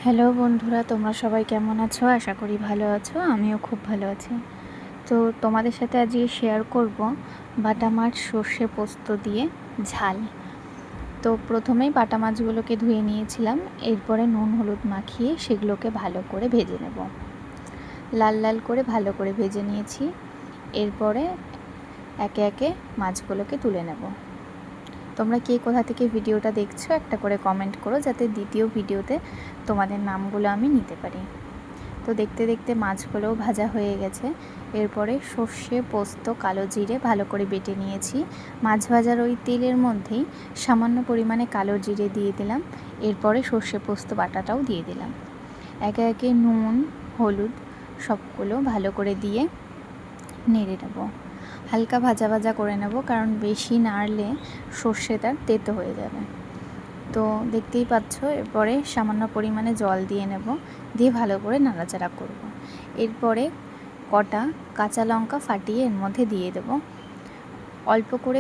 Hello বন্ধুরা, তোমরা সবাই কেমন আছো? আশা করি ভালো আছো। আমিও খুব ভালো আছি। তো তোমাদের সাথে আজকে শেয়ার করব বাটা মাছ সর্ষে পোস্ত দিয়ে ঝাল। তো প্রথমেই বাটা মাছগুলোকে ধুয়ে নিয়েছিলাম, এরপরে নুন হলুদ মাখিয়ে সেগুলোকে ভালো করে ভেজে নেব। লাল লাল করে ভালো করে ভেজে নিয়েছি। এরপরে একে একে মাছগুলোকে তুলে নেব। তোমরা কে কোথা থেকে ভিডিওটা দেখছো একটা করে কমেন্ট করো, যাতে দ্বিতীয় ভিডিওতে তোমাদের নামগুলো আমি নিতে পারি। তো দেখতে দেখতে মাছগুলোও ভাজা হয়ে গেছে। এরপরে সর্ষে পোস্ত কালো জিরে ভালো করে বেটে নিয়েছি। মাছ ভাজার ওই তেলের মধ্যেই সামান্য পরিমাণে কালো জিরে দিয়ে দিলাম। এরপরে সর্ষে পোস্ত বাটাটাও দিয়ে দিলাম। একে একে নুন হলুদ সবগুলো ভালো করে দিয়ে নেড়ে নেব। হালকা ভাজা ভাজা করে নেব, কারণ বেশি নাড়লে সর্ষেটা তেতো হয়ে যাবে। তো দেখতেই পাচ্ছ, এরপরে সামান্য পরিমাণে জল দিয়ে নেব, দিয়ে ভালো করে নাড়াচাড়া করব। এরপরে কটা কাঁচা লঙ্কা ফাটিয়ে এর মধ্যে দিয়ে দেব। অল্প করে